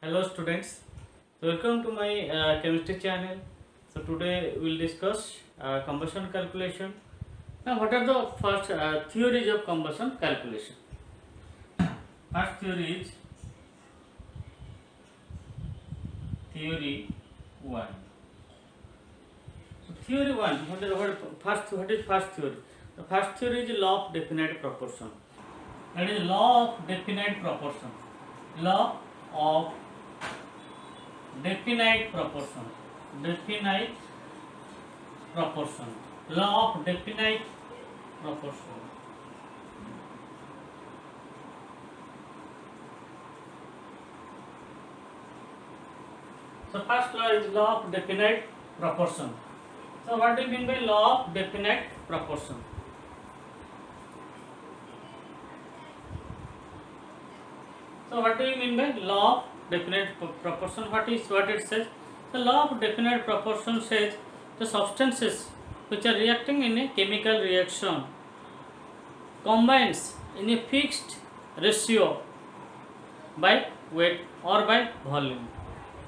Hello students, welcome to my chemistry channel. So today we will discuss combustion calculation. Now what are the first theories of combustion calculation? First theory is theory 1. So theory 1, what is first theory? The first theory is law of definite proportion. That is law of definite proportion. Law of definite proportion. Definite proportion. Law of definite proportion. So first law is law of definite proportion. So what do you mean by law of definite proportion? So what do you mean by law of definite proportion? What it says? The law of definite proportion says the substances which are reacting in a chemical reaction combines in a fixed ratio by weight or by volume.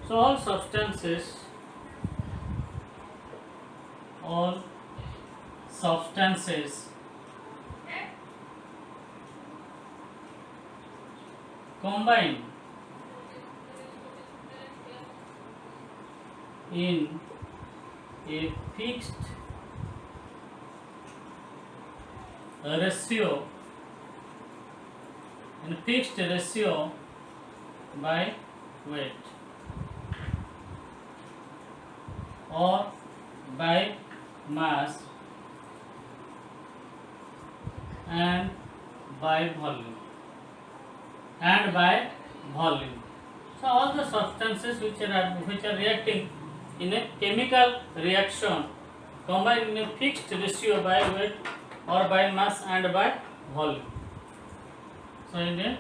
So all substances combine in a fixed ratio by weight or by mass and by volume So all the substances which are reacting in a chemical reaction combine in a fixed ratio by weight or by mass and by volume. So in a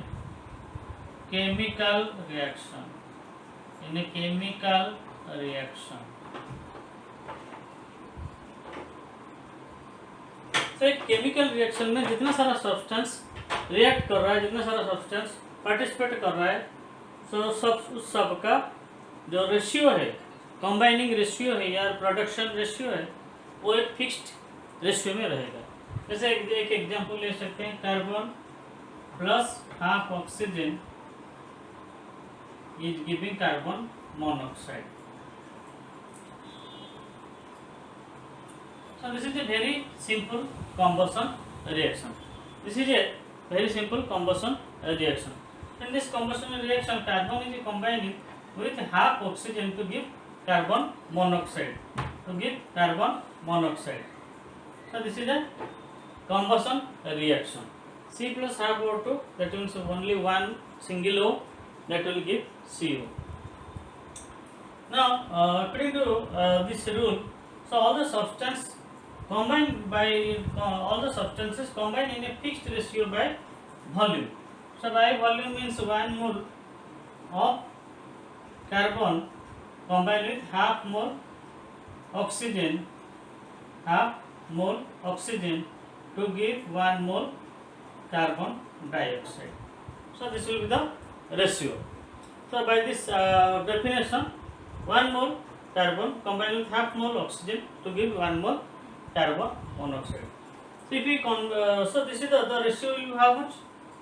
chemical reaction, तो एक chemical reaction में जितना सारा substance react कर रहा है, जितना सारा सब्सटेंस पार्टिसिपेट कर रहा है, तो उस सब का जो रेशियो है, कंबाइनिंग रेशियो है या प्रोडक्शन रेशियो है, वो एक फिक्स्ड रेशियो में रहेगा. जैसे एक एग्जांपल ले सकते हैं, carbon plus half oxygen is giving carbon monoxide. So this is a very simple combustion reaction. In this combustion reaction, carbon is combining with half oxygen to give carbon monoxide. So this is a combustion reaction. C plus half O2, that means only one single O, that will give CO. Now according to this rule, so all the substances combine in a fixed ratio by volume. So by volume means 1 mole of carbon combined with half mole oxygen to give 1 mole carbon dioxide. So this will be the ratio. So by this definition, 1 mole carbon combined with half mole oxygen to give 1 mole carbon monoxide. So if we so this is the ratio will be how much?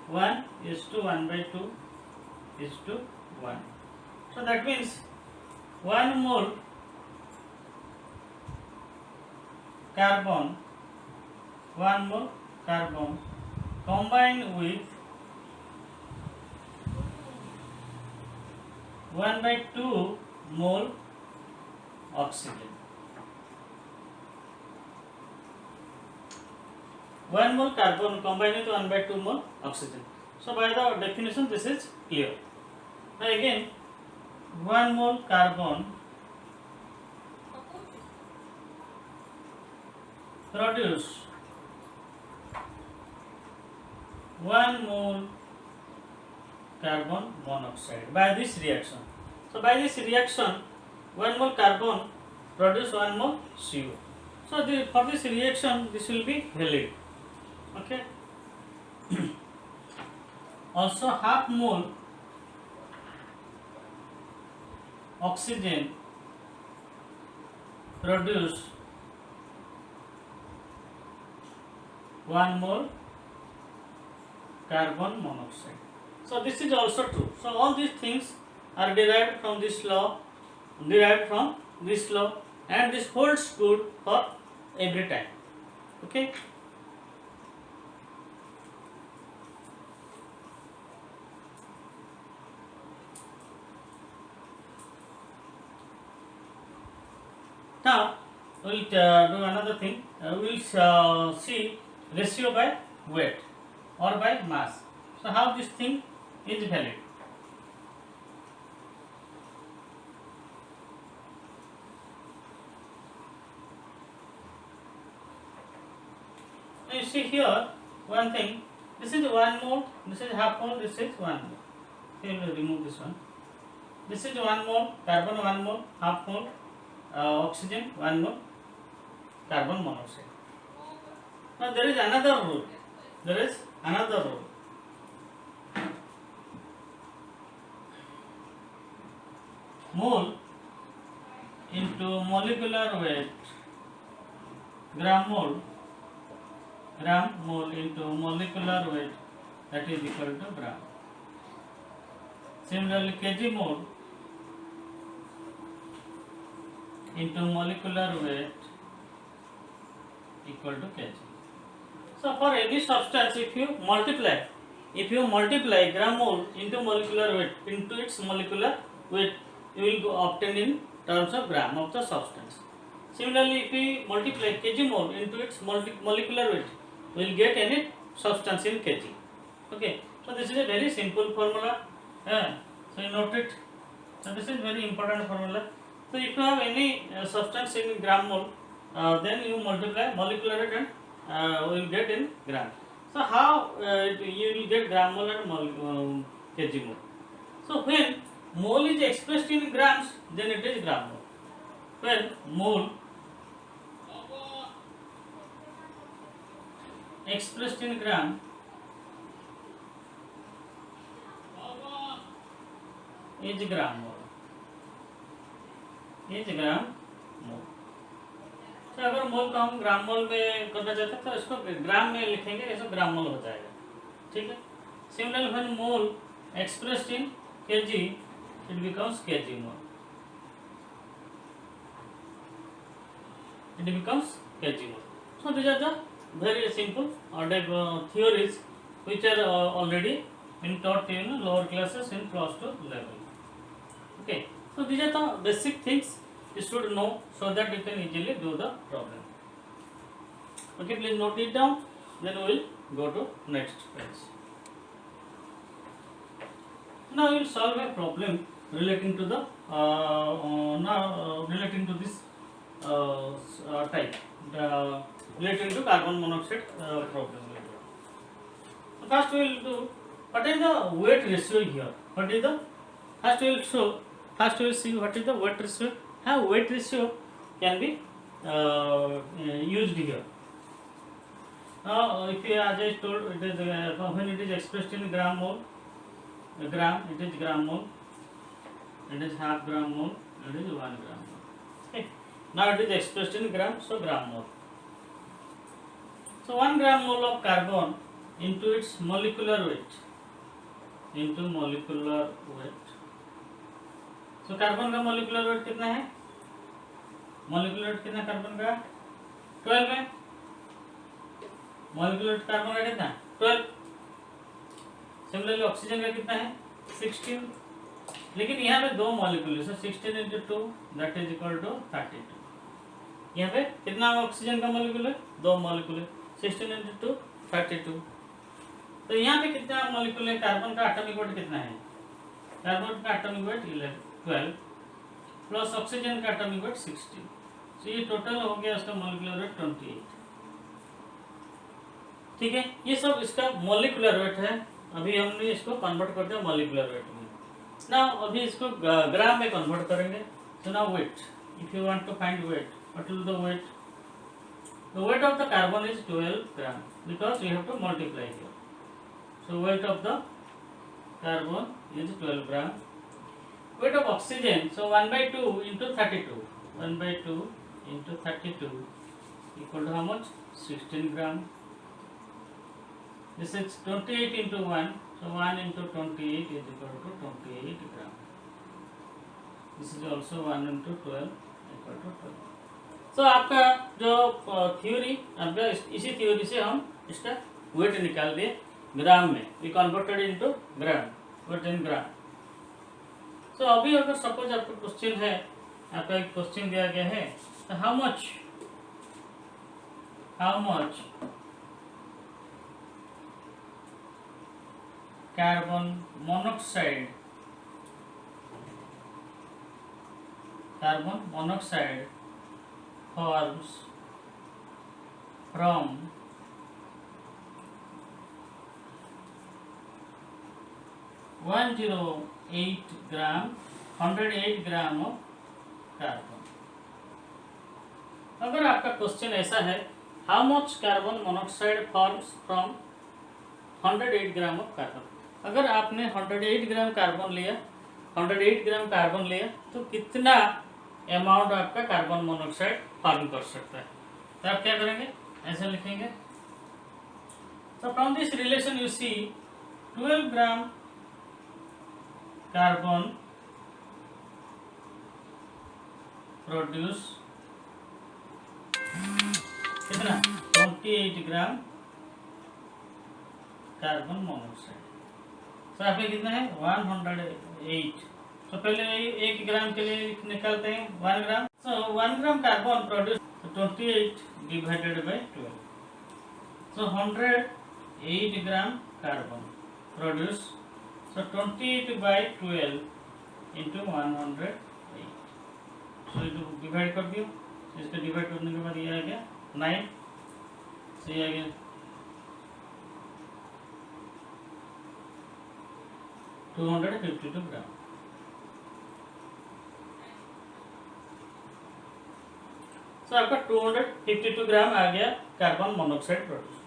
1 is to 1 by 2 is to 1. So that means 1 mole carbon combined with 1 by 2 mole oxygen. 1 mole carbon combined with 1 by 2 mole oxygen. So by the definition this is clear. Now again 1 mole carbon produce 1 mole carbon monoxide by this reaction. So by this reaction 1 mole carbon produce 1 mole CO. So for this reaction this will be valid. Okay. Also half mole oxygen produce 1 mole carbon monoxide. So this is also true. So all these things are derived from this law, and this holds good for every time. Okay. Now we will do another thing. We will see ratio by weight or by mass. So how this thing is valid? Now you see here one thing. This is 1 mole. This is half mole. This is 1 mole. We will remove this one. This is 1 mole carbon, 1 mole, half mole oxygen, 1 mole carbon monoxide. Now there is another rule. Mole into molecular weight, gram mole into molecular weight, that is equal to gram. Similarly, kg mole into molecular weight equal to kg. So for any substance, if you multiply gram mole into molecular weight into its molecular weight, you will obtain in terms of gram of the substance. Similarly, if we multiply kg mole into its molecular weight, we will get any substance in kg. Okay. So this is a very simple formula. So you note it. So this is very important formula. So if you have any substance in gram mole, then you multiply molecular weight and will get in gram. So how you will get gram mole and kg mole? So when mole is expressed in grams, then it is gram mole. When mole expressed in gram is gram mole. तो अगर मोल को हम ग्राम मोल में करना चाहते हैं तो इसको ग्राम में लिखेंगे, इसको ग्राम मोल हो जाएगा. ठीक है. Similarly when mole expressed in kg, it becomes kg mole. So these are the very simple theories which are already been taught in lower classes in class 2 level. Okay. So these are the basic things you should know so that you can easily do the problem. Okay, please note it down. Then we will go to next page. Now we will solve a problem relating to the relating to this type, relating to carbon monoxide problem. First we will do what is the weight ratio here. First we will see what is the weight ratio. How weight ratio can be used here. Now, if you, as I told, it is when it is expressed in gram mole, gram, it is gram mole, it is half gram mole, it is 1 gram mole. Okay. Now it is expressed in gram, so gram mole. So 1 gram mole of carbon into its molecular weight, So carbon का molecular weight कितना है? Molecular weight कितना carbon का? 12 है. Molecular weight carbon का कितना? 12. Similarly oxygen का कितना है? 16. लेकिन यहाँ पे दो मॉलिक्यूल है, so 16 into 2 that is equal to 32. यहाँ पे कितना ऑक्सीजन का मॉलिक्यूल है? दो मॉलिक्यूल है. 16 into 2 32. तो यहाँ पे कितना मॉलिक्यूल है? कार्बन का एटॉमिक वेट कितना है? कार्बन का एटॉमिक वेट 12 प्लस ऑक्सीजन का एटॉमिक वेट 16. तो ये टोटल हो गया उसका मॉलिक्यूलर वेट 28. ठीक है. ये सब इसका मॉलिक्यूलर वेट है. अभी हमने इसको कन्वर्ट कर दिया मॉलिक्यूलर वेट में. ना अभी इसको ग्राम में कन्वर्ट करेंगे. So now weight, if you want to find weight, what will the weight? The weight of the carbon is 12 gram because we have to multiply here. So weight of the carbon is 12 gram. Weight of oxygen, so 1/2 into 32, 1/2 into 32 equal to how much? 16 gram. This is 28 into 1, so 1 into 28 is equal to 28 gram. This is also 1 into 12 equal to 12. So आपका जो theory, आपका इसी theory से हम इसका wait निकाल दिए gram में, we converted into gram, weight in gram. तो अभी अगर सपोज आपका क्वेश्चन है, आपका एक क्वेश्चन दिया गया है, तो how much carbon monoxide forms from 108 gram of carbon. अगर आपका क्वेश्चन ऐसा है, how much carbon monoxide forms from 108 gram of carbon. अगर आपने 108 ग्राम कार्बन लिया, 108 ग्राम कार्बन लिया, तो कितना अमाउंट आपका कार्बन मोनोक्साइड फॉर्म कर सकता है. तो आप क्या करेंगे, ऐसे लिखेंगे. तो from this relation you see 12 gram carbon produce कितना, 28 ग्राम कार्बन मोनोक्साइड. तो आपके कितना है 108. तो पहले 1 ग्राम के लिए निकालते हैं 1 gram. So 1 gram carbon produce 28 divided by 12. So 108 gram carbon produce, so 28 by 12 into 108. So इसको डिवाइड कर दियो. इसको डिवाइड करने के बाद ये आ गया 9. से ये आ गया 252 ग्राम. तो आपका 252 ग्राम आ गया कार्बन मोनोक्साइड प्रोड्यूस.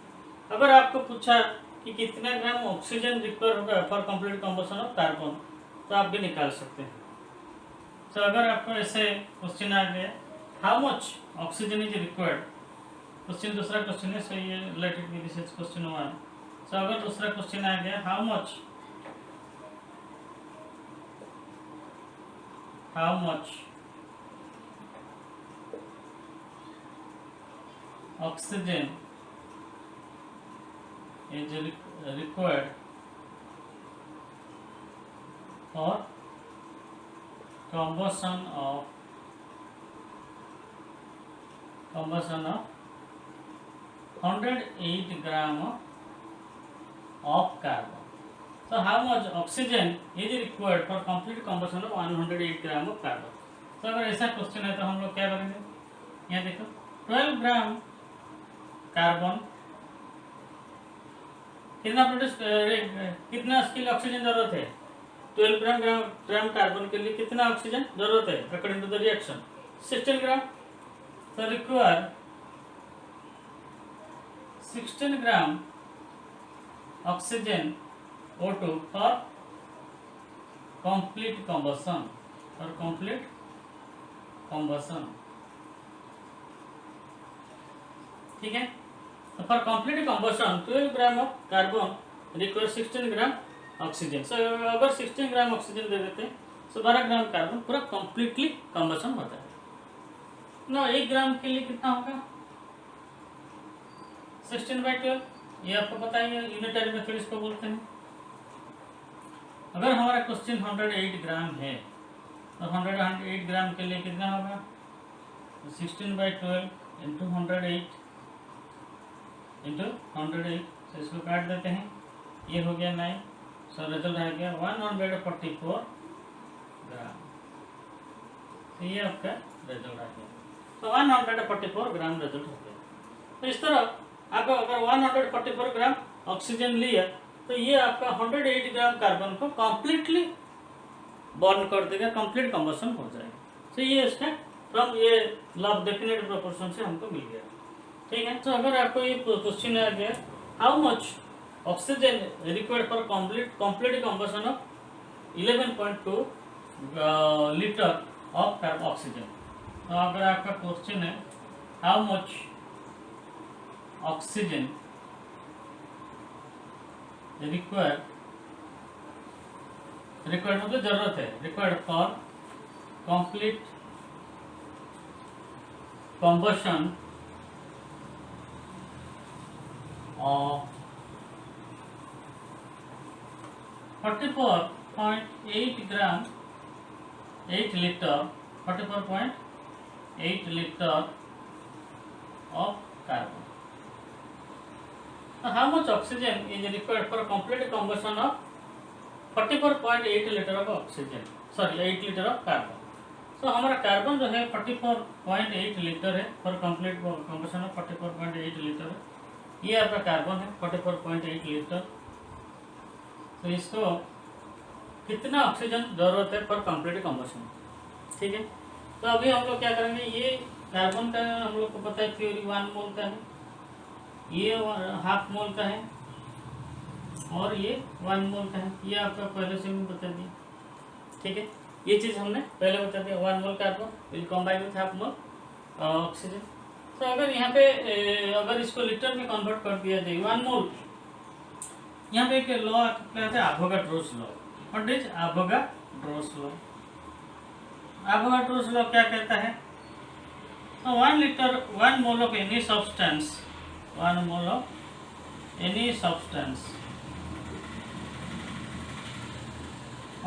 अगर आपको पूछा कि कितना ग्राम ऑक्सीजन रिक्वायर होगा for complete combustion of carbon, तो आप भी निकाल सकते हैं. तो अगर आपको ऐसे क्वेश्चन आ गया, how much oxygen is required, question दूसरा क्वेश्चन है, सो ये रिलेटेड विद दिस क्वेश्चन 1. सो अगर दूसरा क्वेश्चन आ गया, how much oxygen is required for combustion of 108 gram of carbon. So how much oxygen is required for complete combustion of 108 gram of carbon. तो अगर ऐसा question है तो हम लोग क्या करेंगे, यहाँ देखो 12 ग्राम कार्बन कितना प्रोड्यूस, कितना स्किल ऑक्सीजन जरूरत है, 12 ग्राम कार्बन के लिए कितना ऑक्सीजन जरूरत है according to the reaction, 16 gram. तो require 16 gram oxygen O2 for complete combustion. ठीक है. तो for complete combustion 12 gram of carbon require 16 gram oxygen. So अगर 16 ग्राम ऑक्सीजन दे देते हैं, तो 12 ग्राम कार्बन पूरा कंप्लीटली कंबशन होता है ना. 1 ग्राम के लिए कितना होगा, 16/12. ये आपको पता ही है, यूनिटरी मेथड इसको बोलते हैं. अगर हमारा क्वेश्चन 108 ग्राम है, तो 108 ग्राम के लिए कितना होगा, 16/12 इंटू 108 इंटू 108. तो इसको काट देते हैं, ये हो गया 9. सो रिजल्ट आ गया 144 ग्राम. तो ये आपका रिजल्ट आ गया. तो 144 ग्राम रिजल्ट हो गया. तो इस तरह आपको अगर 144 ग्राम ऑक्सीजन लिया, तो ये आपका 108 ग्राम कार्बन को कंप्लीटली बर्न कर देगा, कंप्लीट कंबशन हो जाएगा. तो ये इसका फ्रॉम ये लॉ ऑफ डेफिनेट प्रोपोर्शन से हमको मिल गया. ठीक है. तो अगर आपको ये क्वेश्चन आ गया, how much oxygen required for complete combustion of 11.2 litre of oxygen. तो अगर आपका क्वेश्चन है हाउ मच ऑक्सीजन रिक्वायर्ड मतलब जरूरत है, required for complete combustion of 44.8 gram 8 litre 44.8 litre of carbon. So how much oxygen is required for complete combustion of 44.8 liter of oxygen, sorry 8 liter of carbon. So हमारा carbon जो है 44.8 litre है for complete combustion of 44.8 litre है, ये आपका carbon है 44.8 litre. तो इसको कितना ऑक्सीजन जरूरत है फॉर कंप्लीट कम्बशन, ठीक है। तो अभी हम लोग क्या करेंगे, ये कार्बन का हम लोग को पता है थ्योरी 1 मोल का है, ये हाफ मोल का है और ये 1 मोल का है, ये आपका पहले से भी बता दिया, ठीक है। ये चीज़ हमने पहले बता दिया, 1 mole carbon will combine with half mole oxygen. तो अगर यहाँ पे अगर इसको लीटर में कन्वर्ट कर दिया जाए 1 मोल, यहाँ पे एक लॉ क्या है Avogadro's law. What is Avogadro's law? Avogadro's law क्या कहता है? So 1 liter 1 mole of any substance, 1 mole of any substance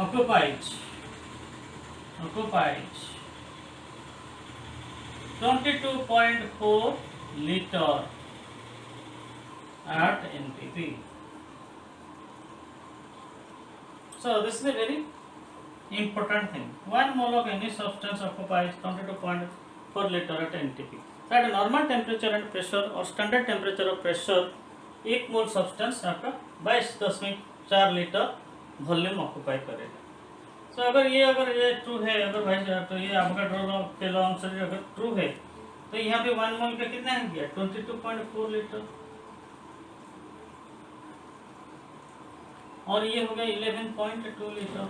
occupies 22.4 liter at NPP. So this is a very important thing. 1 mole of any substance occupies 22.4 liter at NTP. So at normal temperature and pressure और standard temperature और pressure 1 मोल substance आपका 22.4 litre volume occupy करेगा। तो अगर ये true है, अगर भाई तो ये एवोगाड्रो के लॉ अनुसार अगर ट्रू है तो यहाँ पे 1 मोल का कितना है गया 22.4 लीटर और ये हो गया 11.2 लीटर,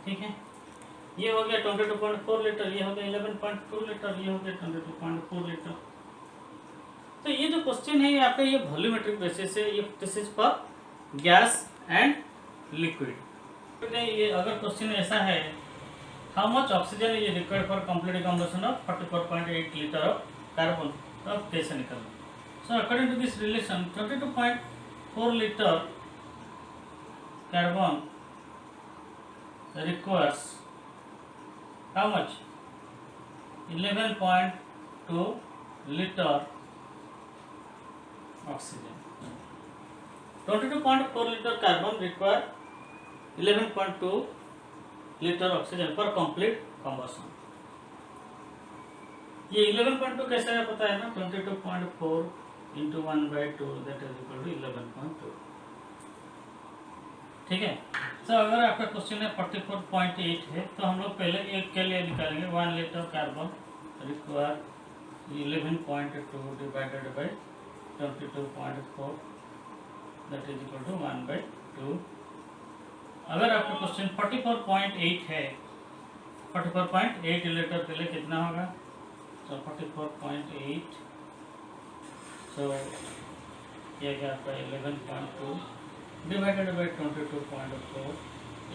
ठीक है। ये हो गया 22.4 लीटर, ये हो गया 11.2 लीटर, ये हो गया 22.4 लीटर। तो ये जो क्वेश्चन है ये आपका ये वॉल्यूमेट्रिक बेसिस है, ये this is for gas and liquid. ये अगर क्वेश्चन ऐसा है how much oxygen is required for complete combustion of 44.8 litre of carbon, तो अब कैसे निकलना? So according to this relation 22.4 litre carbon requires how much 11.2 liter oxygen. 22.4 liter carbon require 11.2 liter oxygen for complete combustion. ये 11.2 कैसे है पता है ना, 22.4 into 1/2 that is equal to 11.2, ठीक है। तो अगर आपका क्वेश्चन है 44.8 है तो हम लोग पहले एक के लिए निकालेंगे 1 litre carbon require 11.2 divided by 22.4 that is equal to 1/2। अगर आपका क्वेश्चन 44.8 है, 44.8 लीटर के लिए कितना होगा? तो 44.8 तो ये क्या आपका 11.2 divided by 22.4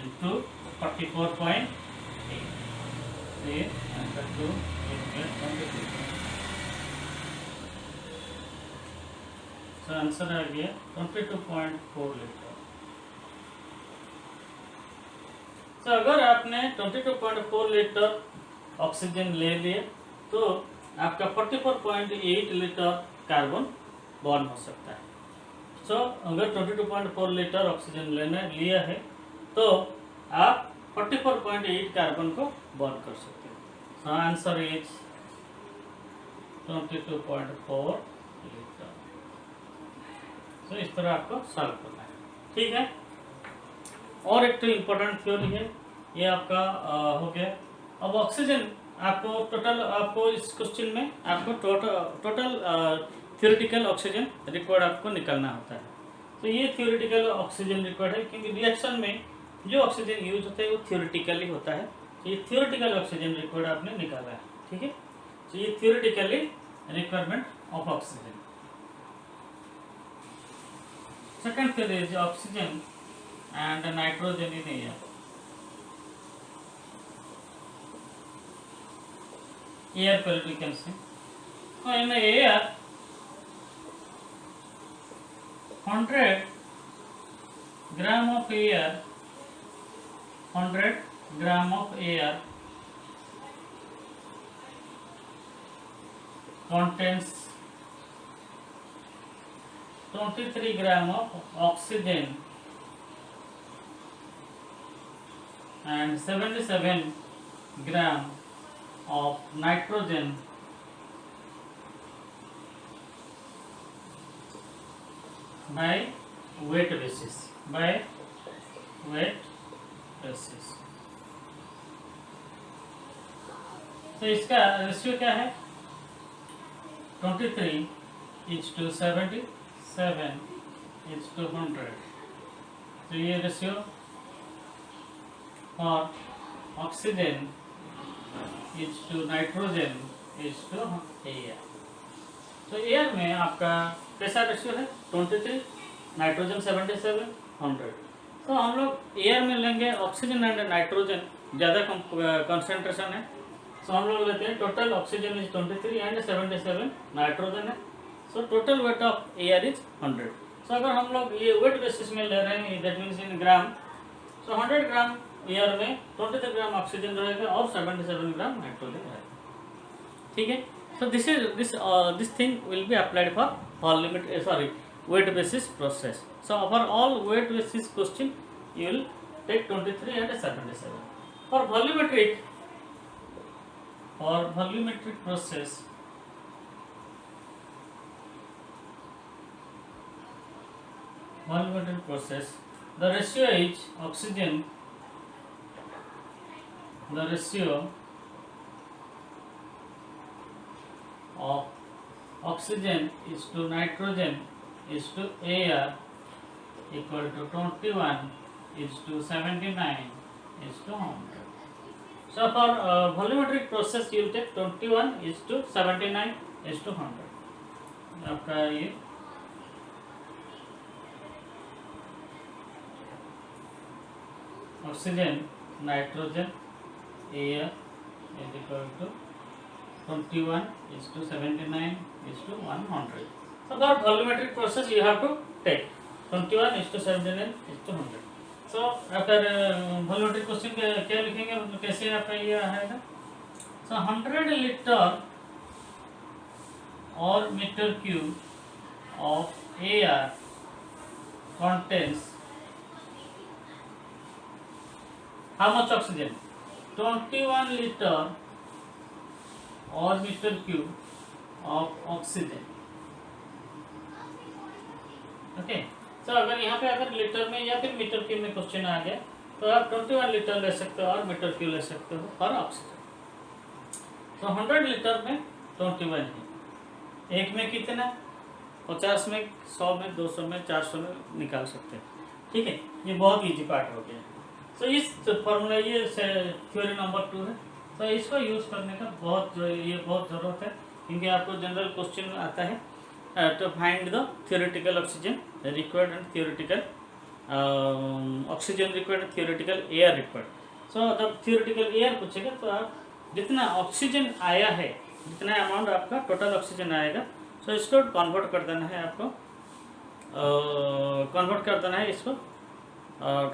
into 44.8. ये आंसर 2 22. So आंसर आ गया 22.4 लीटर। तो अगर आपने 22.4 लीटर ऑक्सीजन ले लिए तो आपका 44.8 लीटर कार्बन बर्न हो सकता है। सो अगर 22.4 लीटर ऑक्सीजन लिया है तो आप 44.8 कार्बन को बर्न कर सकते हैं। So answer is 22.4 litre. So इस तरह आपको सॉल्व करना है, ठीक है। और एक तो इम्पोर्टेंट थ्योरी है ये आपका हो गया। अब ऑक्सीजन आपको टोटल, आपको इस क्वेश्चन में आपको टोटल थ्योरेटिकल ऑक्सीजन रिक्वायर्ड आपको निकालना होता है। तो ये थ्योरेटिकल ऑक्सीजन रिक्वायर्ड है क्योंकि रिएक्शन में जो ऑक्सीजन यूज होता है वो थियोरेटिकली होता है। तो ये थियोरेटिकल ऑक्सीजन रिक्वायर्ड आपने निकाला है, ठीक है। तो ये theoretically requirement of oxygen. Second theory is oxygen and nitrogen in air. Air quality we can say. So in air, 100 gram of air, 100 gram of air contains 23 gram of oxygen and 77 gram of nitrogen by weight basis, by weight basis। तो इसका ratio क्या है? 23:77:100। तो ये ratio और oxygen nitrogen air. तो air में आपका कैसा रेशियो है? 23, नाइट्रोजन 77, 100। तो हम लोग एयर में लेंगे ऑक्सीजन एंड नाइट्रोजन ज़्यादा कंसंट्रेशन है, सो हम लोग लेते हैं total oxygen is 23 and 77 nitrogen है। So total weight of air is 100। So अगर हम लोग ये वेट बेसिस में ले रहे हैं, that means in gram, so 100 gram air में 23 ग्राम ऑक्सीजन रहेगा और 77 ग्राम नाइट्रोजन रहेगा, ठीक है। So this thing will be applied for weight basis process. So for all weight basis question you will take 23 and 77. For volumetric process, the ratio is of oxygen is to nitrogen is to air equal to 21 is to 79 is to 100. So for volumetric process you will take 21 is to 79 is to 100. आपका ये oxygen nitrogen air is equal to 21 is to 79 is to 100. So for volumetric process you have to take 21 is to 79 is to 100. So after volumetric question क्या लिखेंगे, कैसे आपका ये आएगा? So 100 liter or meter cube of air contains how much oxygen? 21 liter or meter cube of oxygen. Okay. तो अगर यहाँ पे अगर लीटर में या फिर मीटर क्यूब में क्वेश्चन आ गया तो आप 21 लीटर ले सकते हो और मीटर क्यूब ले सकते हो फॉर ऑक्सीजन। तो 100 लीटर में 21 है, एक में कितना? 50 में, 100 में, 200 में, 400 में निकाल सकते हैं, ठीक है। ये बहुत इजी पार्ट हो गया। तो इस फॉर्मूला ये थ्योरी नंबर 2 है। तो इसको यूज़ करने का बहुत ज़रूरत है, क्योंकि आपको जनरल क्वेश्चन आता है to find the theoretical oxygen required and theoretical oxygen required and theoretical air required. So जब theoretical air पूछेगा तो आप जितना ऑक्सीजन आया है, जितना अमाउंट आपका टोटल ऑक्सीजन आएगा, सो इसको कन्वर्ट कर देना है आपको, इसको और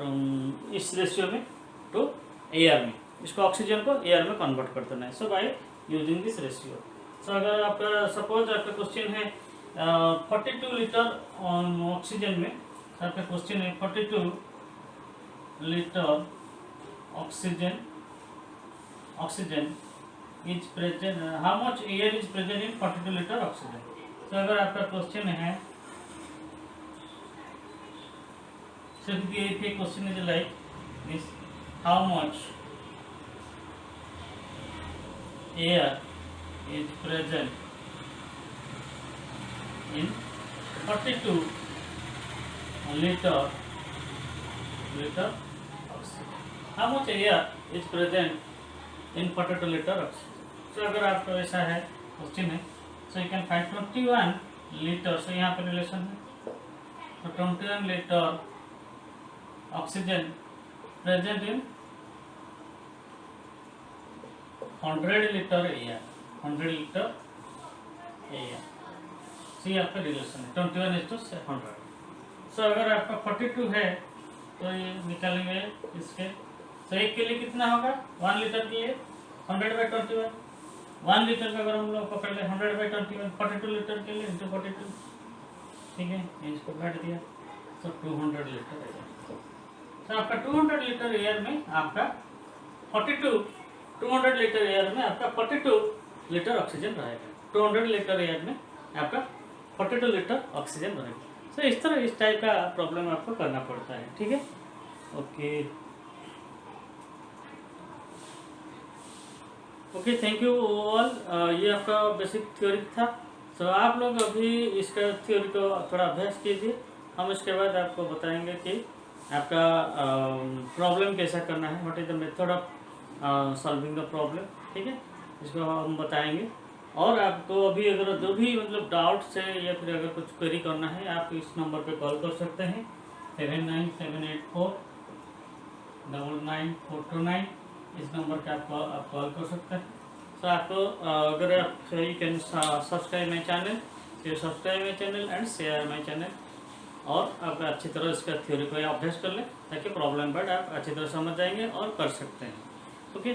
इस रेशियो में टू एयर में, इसको ऑक्सीजन को एयर में कन्वर्ट कर देना है। सो बाय यूजिंग दिस रेशियो। सो अगर आपका सपोज आपका क्वेश्चन है 42 लीटर ऑक्सीजन में, आपका क्वेश्चन है 42 litre oxygen is present, how much air is present in 42 litre oxygen. तो अगर आपका क्वेश्चन है, so if the question is like this, how much air is present in 42 liter oxygen। How much air is present in 42 litre oxygen. So अगर आपको ऐसा है question है, so you can find 21 litre. So यहाँ पे relation है, तो 21 litre oxygen present in 100 litre air, 100 litre air. See आपका रिलेशन है 21:100। सो अगर आपका 42 है तो ये निकालेंगे इसके, तो एक के लिए कितना होगा, 1 लीटर के लिए 100/21। 1 लीटर का अगर हम लोग पकड़ ले 100/21, 42 लीटर के लिए इंटू 42, ठीक है, इसको काट दिया, तो 200 लीटर एयर। तो आपका 200 लीटर एयर में आपका 42, 200 लीटर एयर में आपका 42 लीटर ऑक्सीजन रहेगा। 200 लीटर एयर में आपका 42 लीटर ऑक्सीजन रहेगा। तो इस तरह इस टाइप का प्रॉब्लम आपको करना पड़ता है, ठीक है। Okay, thank you all. ये आपका बेसिक थ्योरी था। तो आप लोग अभी इसका थ्योरी को थोड़ा अभ्यास कीजिए। हम इसके बाद आपको बताएंगे कि आपका प्रॉब्लम कैसा करना है, what is the method of solving the problem, ठीक है, इसको हम बताएंगे। और आपको अभी अगर जो भी मतलब डाउट्स है या फिर अगर कुछ क्वेरी करना है, आप इस नंबर पे कॉल कर सकते हैं 7978499429। इस नंबर पे आप कॉल कर सकते हैं। तो आपको अगर आप you can subscribe my channel, subscribe my channel and share my channel. और आप अच्छी तरह इसका थ्योरी को अभ्यास कर लें ताकि प्रॉब्लम पर आप अच्छी तरह समझ जाएंगे और कर सकते हैं। ओके।